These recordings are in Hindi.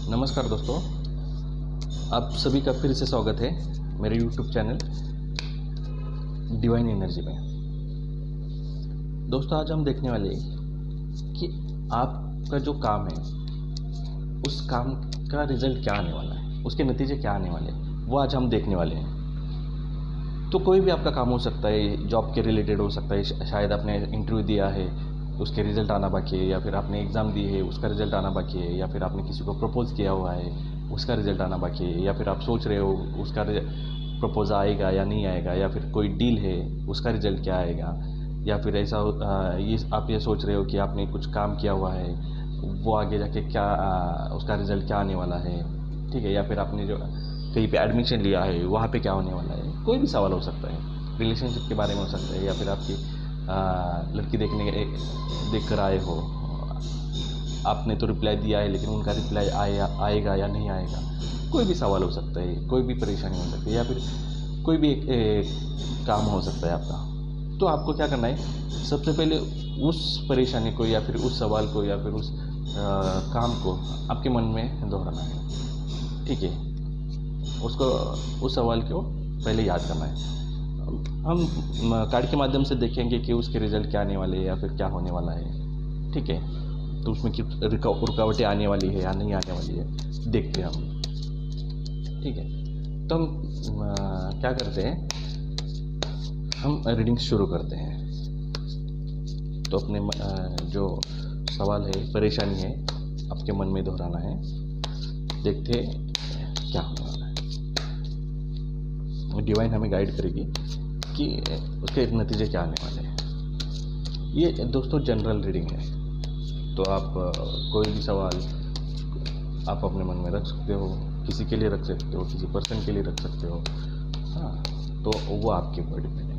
नमस्कार दोस्तों, आप सभी का फिर से स्वागत है मेरे YouTube चैनल डिवाइन एनर्जी में। दोस्तों, आज हम देखने वाले हैं कि आपका जो काम है उस काम का रिजल्ट क्या आने वाला है, उसके नतीजे क्या आने वाले हैं, वो आज हम देखने वाले हैं। तो कोई भी आपका काम हो सकता है, जॉब के रिलेटेड हो सकता है, शायद आपने इंटरव्यू दिया है उसके रिज़ल्ट आना बाकी है, या फिर आपने एग्ज़ाम दी है उसका रिज़ल्ट आना बाकी है, या फिर आपने किसी को प्रपोज़ किया हुआ है उसका रिज़ल्ट आना बाकी है, या फिर आप सोच रहे हो उसका प्रपोज़ आएगा या नहीं आएगा, या फिर कोई डील है उसका रिज़ल्ट क्या आएगा, या फिर ऐसा ये आप ये सोच रहे हो कि आपने कुछ काम किया हुआ है वो आगे जाके क्या उसका रिज़ल्ट क्या आने वाला है, ठीक है। या फिर आपने जो कहीं पे एडमिशन लिया है वहाँ पे क्या होने वाला है। कोई भी सवाल हो सकता है, रिलेशनशिप के बारे में हो सकता है, या फिर आपकी लड़की देख कर आए हो, आपने तो रिप्लाई दिया है लेकिन उनका रिप्लाई आएगा या नहीं आएगा। कोई भी सवाल हो सकता है, कोई भी परेशानी हो सकती है, या फिर कोई भी एक काम हो सकता है आपका। तो आपको क्या करना है, सबसे पहले उस परेशानी को या फिर उस सवाल को या फिर उस काम को आपके मन में दोहराना है, ठीक है। उस सवाल को पहले याद करना है। हम कार्ड के माध्यम से देखेंगे कि उसके रिज़ल्ट क्या आने वाले हैं या फिर क्या होने वाला है, ठीक है। तो उसमें किस रुकावटें आने वाली है या नहीं आने वाली है, देखते हैं हम, ठीक है। तो हम क्या करते हैं, हम रीडिंग शुरू करते हैं। तो अपने जो सवाल है, परेशानी है, आपके मन में दोहराना है। देखते हैं क्या होने वाला है। डिवाइन हमें गाइड करेगी कि उसके नतीजे क्या आने वाले हैं। ये दोस्तों जनरल रीडिंग है, तो आप कोई भी सवाल आप अपने मन में रख सकते हो, किसी के लिए रख सकते हो, किसी पर्सन के लिए रख सकते हो, हाँ। तो वो आपके ऊपर डिपेंड है।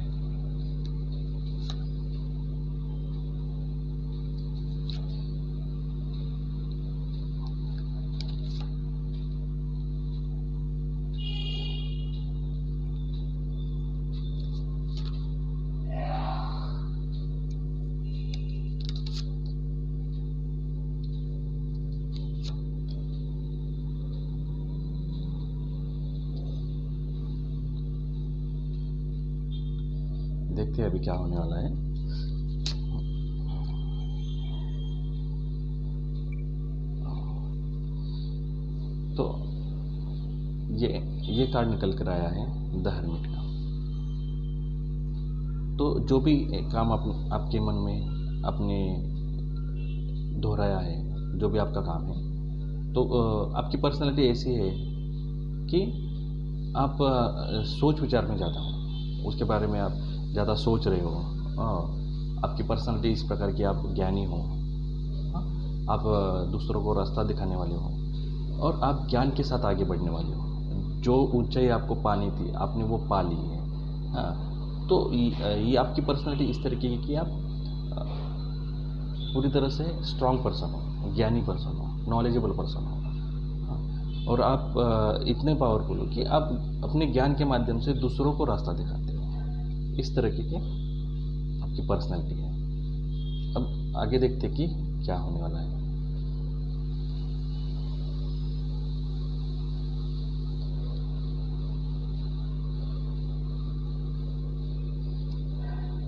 देखते हैं अभी क्या होने वाला है। तो ये कार्ड निकल कर आया है द हर्मिट का। तो जो भी काम आपके मन में आपने दोहराया है, जो भी आपका काम है, तो आपकी पर्सनैलिटी ऐसी है कि आप सोच विचार में ज़्यादा हो, उसके बारे में आप ज़्यादा सोच रहे हो। आपकी पर्सनैलिटी इस प्रकार की, आप ज्ञानी हो, आप दूसरों को रास्ता दिखाने वाले हो, और आप ज्ञान के साथ आगे बढ़ने वाले हो। जो ऊंचाई आपको पानी थी आपने वो पा ली है, हाँ। तो ये आपकी पर्सनैलिटी इस तरीके की कि आप पूरी तरह से स्ट्रॉन्ग पर्सन हो, ज्ञानी पर्सन हो, नॉलेजेबल पर्सन हो, हाँ। और आप इतने पावरफुल हो कि आप अपने ज्ञान के माध्यम से दूसरों को रास्ता दिखाते हो। इस तरीके की आपकी पर्सनैलिटी है। अब आगे देखते कि क्या होने वाला है।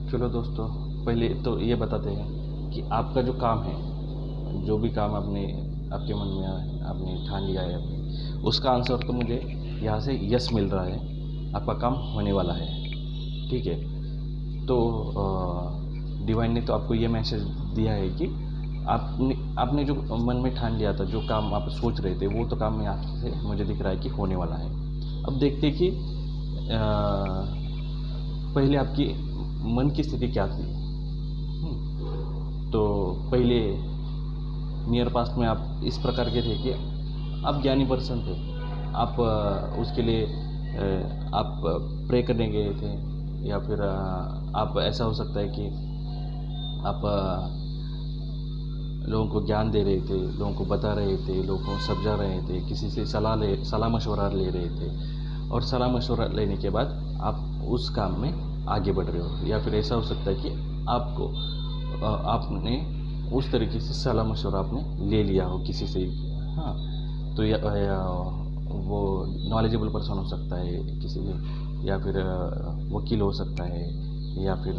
चलो दोस्तों, पहले तो ये बताते हैं कि आपका जो काम है, जो भी काम आपके मन में आपने ठान लिया है अपने, उसका आंसर तो मुझे यहाँ से यस मिल रहा है, आपका काम होने वाला है, ठीक है। तो डिवाइन ने तो आपको ये मैसेज दिया है कि आपने जो मन में ठान लिया था, जो काम आप सोच रहे थे, वो तो काम यहाँ से मुझे दिख रहा है कि होने वाला है। अब देखते कि पहले आपकी मन की स्थिति क्या थी। तो पहले नियर पास्ट में आप इस प्रकार के थे कि आप ज्ञानी पर्सन थे, आप उसके लिए आप प्रे करने गए थे, या फिर आप ऐसा हो सकता है कि आप लोगों को ज्ञान दे रहे थे, लोगों को बता रहे थे, लोगों को समझा रहे थे, किसी से सलाह मशवरा ले रहे थे, और सलाह मशवरा लेने के बाद आप उस काम में आगे बढ़ रहे हो। या फिर ऐसा हो सकता है कि आपने उस तरीके से सलाह मशवरा आपने ले लिया हो किसी से, हाँ। तो वो नॉलेजेबल पर्सन हो सकता है किसी, या फिर वकील हो सकता है, या फिर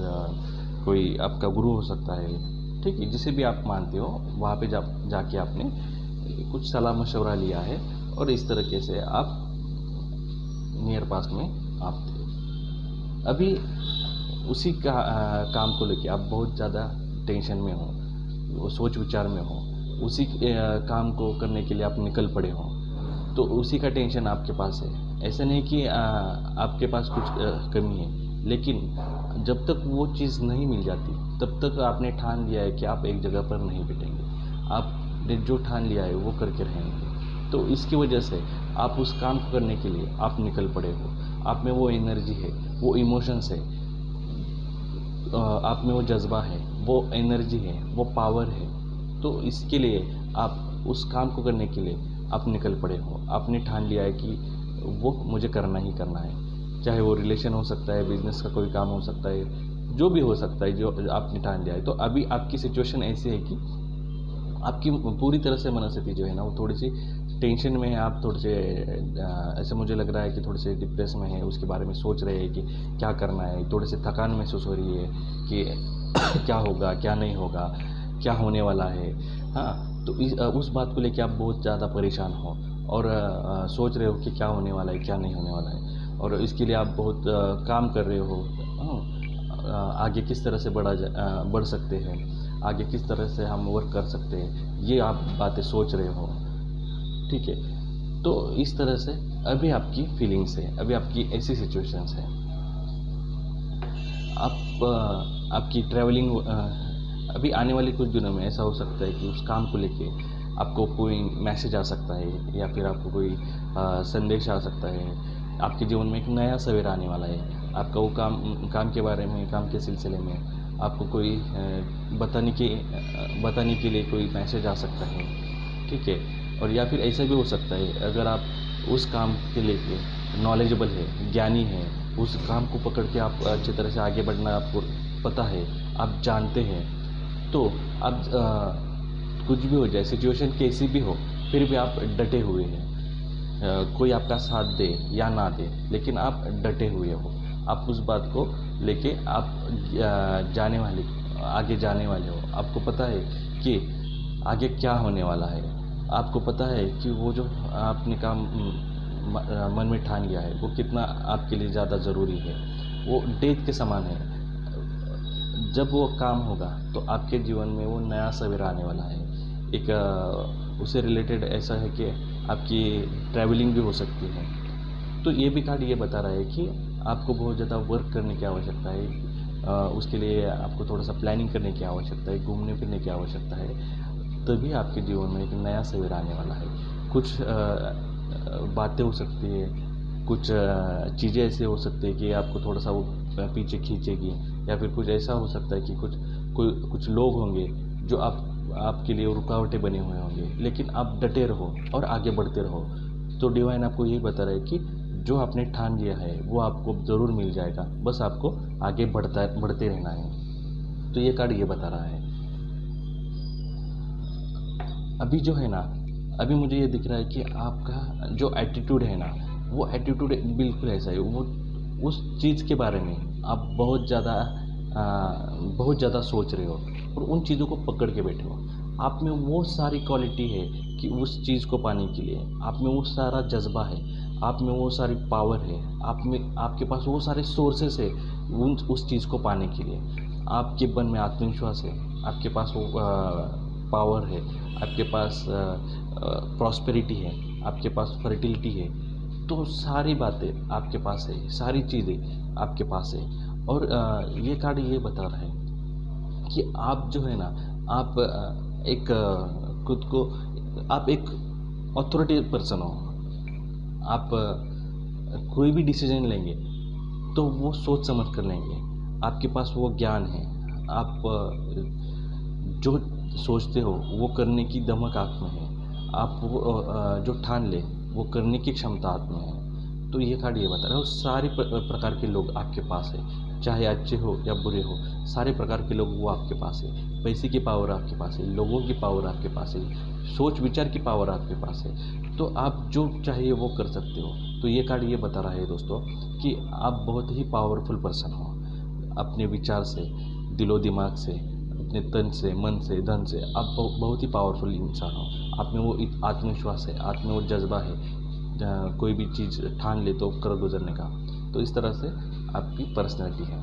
कोई आपका गुरु हो सकता है, ठीक है, जिसे भी आप मानते हो वहाँ पे जाके आपने कुछ सलाह मशवरा लिया है और इस तरीके से आप नियर पास में आप थे। अभी उसी काम को लेके आप बहुत ज़्यादा टेंशन में हो, वो सोच विचार में हो, उसी काम को करने के लिए आप निकल पड़े हो, तो उसी का टेंशन आपके पास है। ऐसा नहीं कि आपके पास कुछ कमी है, लेकिन जब तक वो चीज़ नहीं मिल जाती तब तक आपने ठान लिया है कि आप एक जगह पर नहीं बैठेंगे, आपने जो ठान लिया है वो करके रहेंगे। तो इसकी वजह से आप उस काम को करने के लिए आप निकल पड़े हो, आप में वो एनर्जी है, वो इमोशंस है, आप में वो जज्बा है, वो एनर्जी है, वो पावर है। तो इसके लिए आप उस काम को करने के लिए आप निकल पड़े हो, आपने ठान लिया है कि वो मुझे करना ही करना है, चाहे वो रिलेशन हो सकता है, बिजनेस का कोई काम हो सकता है, जो भी हो सकता है, जो आपने ठान लिया है। तो अभी आपकी सिचुएशन ऐसी है कि आपकी पूरी तरह से मनस्थिति जो है ना वो थोड़ी सी टेंशन में है, आप थोड़े से ऐसे मुझे लग रहा है कि थोड़े से डिप्रेस में है, उसके बारे में सोच रहे हैं कि क्या करना है, थोड़े से थकान महसूस हो रही है कि क्या होगा, क्या नहीं होगा, क्या होने वाला है। हाँ, तो उस बात को लेके आप बहुत ज़्यादा परेशान हो और सोच रहे हो कि क्या होने वाला है, क्या नहीं होने वाला है, और इसके लिए आप बहुत काम कर रहे हो। आगे किस तरह से बढ़ सकते हैं, आगे किस तरह से हम वर्क कर सकते हैं, ये आप बातें सोच रहे हो, ठीक है। तो इस तरह से अभी आपकी फीलिंग्स है, अभी आपकी ऐसी सिचुएशंस है। आपकी ट्रैवलिंग अभी आने वाले कुछ दिनों में ऐसा हो सकता है कि उस काम को लेके आपको कोई मैसेज आ सकता है, या फिर आपको कोई संदेश आ सकता है। आपके जीवन में एक नया सवेरा आने वाला है, आपका वो काम के बारे में, काम के सिलसिले में आपको कोई बताने के लिए कोई मैसेज आ सकता है, ठीक है। और या फिर ऐसा भी हो सकता है, अगर आप उस काम के लेके नॉलेजेबल है, ज्ञानी है, उस काम को पकड़ के आप अच्छी तरह से आगे बढ़ना आपको पता है, आप जानते हैं, तो आप कुछ भी हो जाए, सिचुएशन कैसी भी हो, फिर भी आप डटे हुए हैं। कोई आपका साथ दे या ना दे, लेकिन आप डटे हुए हो, आप उस बात को लेके आप आगे जाने वाले हो। आपको पता है कि आगे क्या होने वाला है, आपको पता है कि वो जो आपने काम मन में ठान लिया है वो कितना आपके लिए ज़्यादा ज़रूरी है, वो डेथ के समान है। जब वो काम होगा तो आपके जीवन में वो नया सवेरा आने वाला है। एक उससे रिलेटेड ऐसा है कि आपकी ट्रैवलिंग भी हो सकती है। तो ये भी कार्ड ये बता रहा है कि आपको बहुत ज़्यादा वर्क करने की आवश्यकता है, उसके लिए आपको थोड़ा सा प्लानिंग करने की आवश्यकता है, घूमने फिरने की आवश्यकता है, तभी आपके जीवन में एक नया सवेरा आने वाला है। कुछ बातें हो सकती है, कुछ चीज़ें ऐसे हो सकती है कि आपको थोड़ा सा वो पीछे खींचेगी, या फिर कुछ ऐसा हो सकता है कि कुछ लोग होंगे जो आपके लिए रुकावटें बने हुए होंगे, लेकिन आप डटे रहो और आगे बढ़ते रहो। तो डिवाइन आपको यही बता रहा है कि जो आपने ठान लिया है वो आपको ज़रूर मिल जाएगा, बस आपको आगे बढ़ते रहना है। तो ये कार्ड ये बता रहा है। अभी जो है ना, अभी मुझे ये दिख रहा है कि आपका जो एटीट्यूड है ना, वो एटीट्यूड बिल्कुल ऐसा है, वो उस चीज़ के बारे में आप बहुत ज़्यादा सोच रहे हो और उन चीज़ों को पकड़ के बैठे हो। आप में वो सारी क्वालिटी है कि उस चीज़ को पाने के लिए, आप में वो सारा जज्बा है, आप में वो सारी पावर है, आपके पास वो सारे सोर्सेस है उस चीज़ को पाने के लिए। आपके मन में आत्मविश्वास है, आपके पास वो पावर है, आपके पास प्रॉस्पेरिटी है, आपके पास फर्टिलिटी है। तो सारी बातें आपके पास है, सारी चीज़ें आपके पास है। और ये कार्ड ये बता रहा है कि आप जो है ना, आप खुद को आप एक अथॉरिटी पर्सन हो। आप कोई भी डिसीजन लेंगे तो वो सोच समझ कर लेंगे, आपके पास वो ज्ञान है, आप जो सोचते हो वो करने की दमक आप में है, आप वो जो ठान ले वो करने की क्षमता आप में है। तो ये कार्ड ये बता रहा है सारे प्रकार के लोग आपके पास है, चाहे अच्छे हो या बुरे हो, सारे प्रकार के लोग वो आपके पास है। पैसे की पावर आपके पास है, लोगों की पावर आपके पास है, सोच विचार की पावर आपके पास है। तो आप जो चाहिए वो कर सकते हो। तो ये कार्ड ये बता रहा है दोस्तों कि आप बहुत ही पावरफुल पर्सन हो। अपने विचार से, दिलो दिमाग से, अपने तन से, मन से, धन से आप बहुत ही पावरफुल इंसान हो। आप में वो आत्मविश्वास है, आप में वो जज्बा है, कोई भी चीज़ ठान ले तो कर गुजरने का। तो इस तरह से आपकी पर्सनैलिटी है।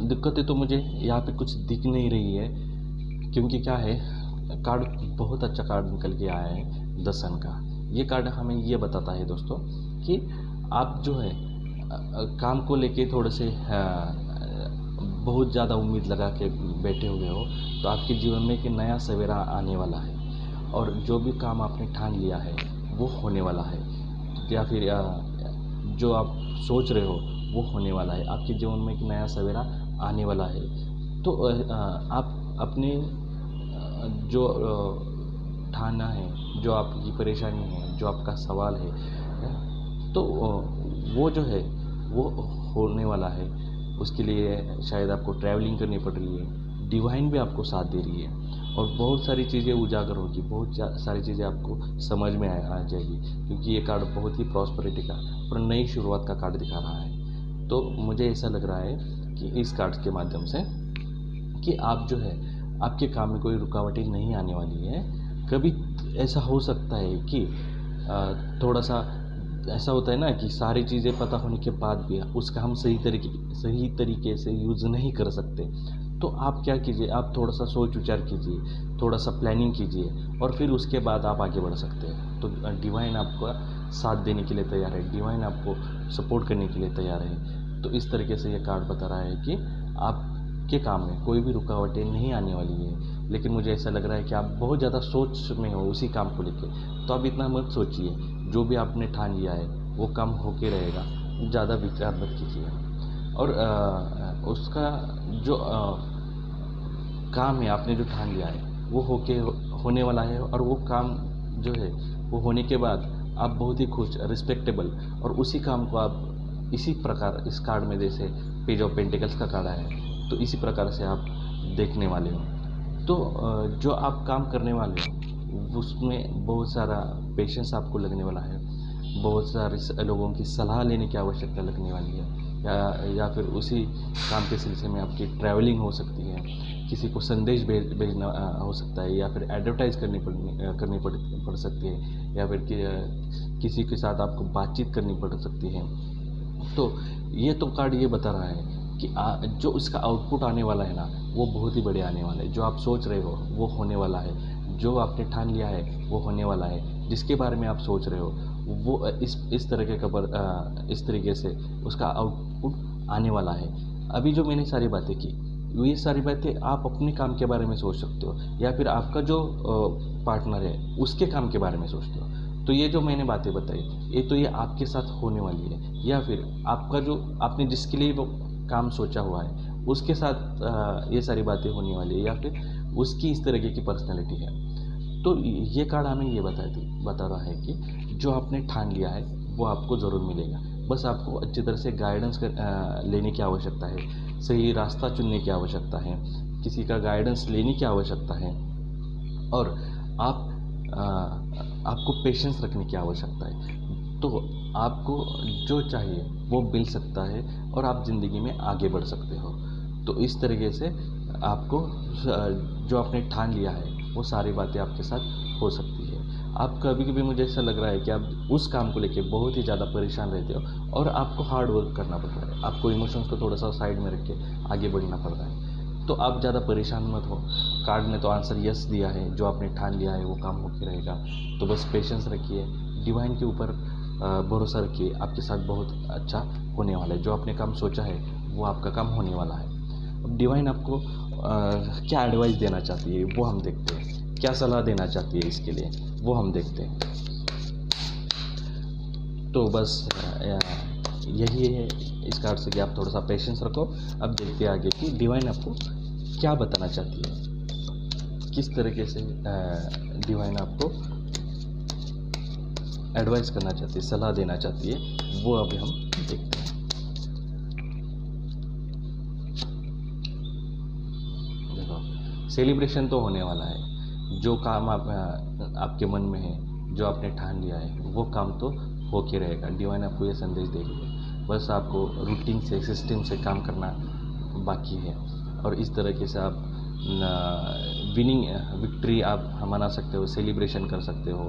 दिक्कतें तो मुझे यहाँ पे कुछ दिख नहीं रही है, क्योंकि क्या है, कार्ड बहुत अच्छा कार्ड निकल के आया है, द सन का। ये कार्ड हमें ये बताता है दोस्तों कि आप जो है काम को लेके थोड़े से बहुत ज़्यादा उम्मीद लगा के बैठे हुए हो, तो आपके जीवन में एक नया सवेरा आने वाला है, और जो भी काम आपने ठान लिया है वो होने वाला है, या फिर जो आप सोच रहे हो वो होने वाला है। आपके जीवन में एक नया सवेरा आने वाला है। तो आप अपने जो ठाना है, जो आपकी परेशानी है, जो आपका सवाल है, तो वो जो है वो होने वाला है। उसके लिए शायद आपको ट्रैवलिंग करनी पड़ रही है, डिवाइन भी आपको साथ दे रही है, और बहुत सारी चीज़ें उजागर होगी, बहुत सारी चीज़ें आपको समझ में आ जाएगी, क्योंकि ये कार्ड बहुत ही प्रॉस्पेरिटी का और नई शुरुआत का कार्ड दिखा रहा है। तो मुझे ऐसा लग रहा है कि इस कार्ड के माध्यम से कि आप जो है आपके काम में कोई रुकावटें नहीं आने वाली है। कभी ऐसा हो सकता है कि थोड़ा सा ऐसा होता है ना कि सारी चीज़ें पता होने के बाद भी उसका हम सही तरीके से यूज़ नहीं कर सकते। तो आप क्या कीजिए, आप थोड़ा सा सोच विचार कीजिए, थोड़ा सा प्लानिंग कीजिए, और फिर उसके बाद आप आगे बढ़ सकते हैं। तो डिवाइन आपका साथ देने के लिए तैयार है, डिवाइन आपको सपोर्ट करने के लिए तैयार है। तो इस तरीके से ये कार्ड बता रहा है कि आपके काम में कोई भी रुकावटें नहीं आने वाली है। लेकिन मुझे ऐसा लग रहा है कि आप बहुत ज़्यादा सोच में हो उसी काम को लेकर, तो आप इतना मत सोचिए। जो भी आपने ठान लिया है वो काम होके रहेगा, ज़्यादा विचार मत कीजिए। और उसका जो काम है, आपने जो ठान लिया है वो होने वाला है, और वो काम जो है वो होने के बाद आप बहुत ही खुश, रिस्पेक्टेबल, और उसी काम को आप इसी प्रकार इस कार्ड में जैसे पेज ऑफ पेंटिकल्स का कार्ड है, तो इसी प्रकार से आप देखने वाले हो। तो जो आप काम करने वाले हो उसमें बहुत सारा पेशेंस आपको लगने वाला है, बहुत सारे लोगों की सलाह लेने की आवश्यकता लगने वाली है, या फिर उसी काम के सिलसिले में आपकी ट्रैवलिंग हो सकती है, किसी को संदेश भेजना हो सकता है, या फिर एडवर्टाइज़ करनी पड़ सकती है, या फिर किसी के साथ आपको बातचीत करनी पड़ सकती है। तो ये तो कार्ड ये बता रहा है कि जो उसका आउटपुट आने वाला है ना वो बहुत ही बढ़िया आने वाला है। जो आप सोच रहे हो वो होने वाला है, जो आपने ठान लिया है वो होने वाला है, जिसके बारे में आप सोच रहे हो वो इस तरीके से उसका आउटपुट आने वाला है। अभी जो मैंने सारी बातें की, ये सारी बातें आप अपने काम के बारे में सोच सकते हो, या फिर आपका जो पार्टनर है उसके काम के बारे में सोचते हो। तो ये जो मैंने बातें बताई ये आपके साथ होने वाली है, या फिर आपका जो आपने जिसके लिए वो काम सोचा हुआ है उसके साथ ये सारी बातें होने वाली है, या फिर उसकी इस तरीके की पर्सनैलिटी है। तो ये कार्ड हमें ये बता रहा है कि जो आपने ठान लिया है वो आपको ज़रूर मिलेगा। बस आपको अच्छी तरह से गाइडेंस लेने की आवश्यकता है, सही रास्ता चुनने की आवश्यकता है, किसी का गाइडेंस लेने की आवश्यकता है, और आपको पेशेंस रखने की आवश्यकता है। तो आपको जो चाहिए वो मिल सकता है, और आप ज़िंदगी में आगे बढ़ सकते हो। तो इस तरीके से आपको जो आपने ठान लिया है वो सारी बातें आपके साथ हो सकती है। आप कभी मुझे ऐसा लग रहा है कि आप उस काम को लेके बहुत ही ज़्यादा परेशान रहते हो, और आपको हार्ड वर्क करना पड़ रहा है, आपको इमोशंस को थोड़ा सा साइड में रख के आगे बढ़ना पड़ रहा है। तो आप ज़्यादा परेशान मत हो। कार्ड ने तो आंसर यस दिया है, जो आपने ठान लिया है वो काम होके रहेगा। तो बस पेशेंस रखिए, डिवाइन के ऊपर भरोसा रखिए, आपके साथ बहुत अच्छा होने वाला है। जो आपने काम सोचा है वो आपका काम होने वाला है। अब डिवाइन आपको क्या एडवाइस देना चाहती है वो हम देखते हैं, क्या सलाह देना चाहती है इसके लिए वो हम देखते हैं। तो बस यही है इस कार्ड से कि आप थोड़ा सा पेशेंस रखो। अब देखते हैं आगे कि डिवाइन आपको क्या बताना चाहती है, किस तरीके से डिवाइन आपको एडवाइस करना चाहती है, सलाह देना चाहती है, वो अभी हम देखते हैं। देखो, सेलिब्रेशन तो होने वाला है। जो काम आपके मन में है, जो आपने ठान लिया है, वो काम तो होके रहेगा। डिवाइन आपको ये संदेश दे रही है, बस आपको रूटीन से, सिस्टम से काम करना बाकी है। और इस तरीके से आप विनिंग विक्ट्री आप मना सकते हो, सेलिब्रेशन कर सकते हो,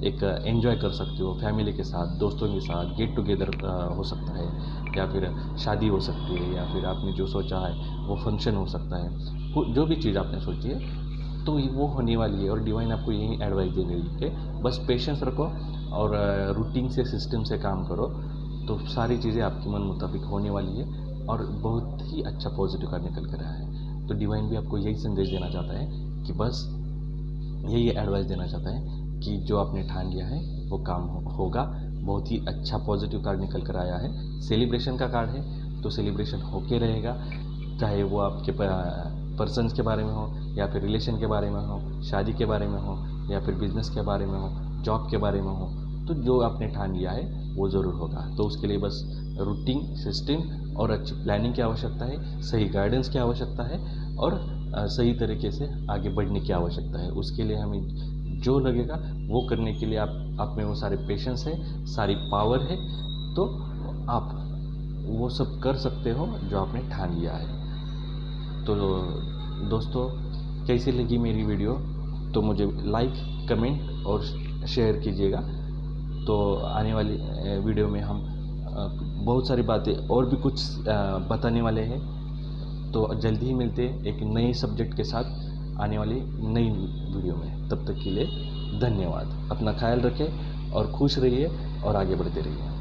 एक एंजॉय कर सकते हो फैमिली के साथ, दोस्तों के साथ, गेट टुगेदर हो सकता है, या फिर शादी हो सकती है, या फिर आपने जो सोचा है वो फंक्शन हो सकता है। जो भी चीज़ आपने सोची है तो वो होने वाली है। और डिवाइन आपको यही एडवाइस दे रही है कि बस पेशेंस रखो और रूटीन से, सिस्टम से काम करो, तो सारी चीज़ें आपके मन मुताबिक होने वाली है और बहुत ही अच्छा पॉजिटिव कार्ड निकल कर रहा है। तो डिवाइन भी आपको यही संदेश देना चाहता है कि बस यही एडवाइस देना चाहता है कि जो आपने ठान लिया है वो काम होगा। बहुत ही अच्छा पॉजिटिव कार्ड निकल कर आया है। सेलिब्रेशन का कार्ड है तो सेलिब्रेशन होके रहेगा, चाहे वो आपके पर्सन्स के बारे में हो, या फिर रिलेशन के बारे में हो, शादी के बारे में हो, या फिर बिजनेस के बारे में हो, जॉब के बारे में हो। तो जो आपने ठान लिया है वो ज़रूर होगा। तो उसके लिए बस रूटीन, सिस्टम और अच्छी प्लानिंग की आवश्यकता है, सही गाइडेंस की आवश्यकता है और सही तरीके से आगे बढ़ने की आवश्यकता है। उसके लिए हमें जो लगेगा वो करने के लिए आप में वो सारे पेशेंस है, सारी पावर है, तो आप वो सब कर सकते हो जो आपने ठान लिया है। तो दोस्तों, कैसी लगी मेरी वीडियो तो मुझे लाइक, कमेंट और शेयर कीजिएगा। तो आने वाली वीडियो में हम बहुत सारी बातें और भी कुछ बताने वाले हैं। तो जल्दी ही मिलते हैं एक नए सब्जेक्ट के साथ आने वाली नई वीडियो में। तब तक के लिए धन्यवाद। अपना ख्याल रखें और खुश रहिए और आगे बढ़ते रहिए।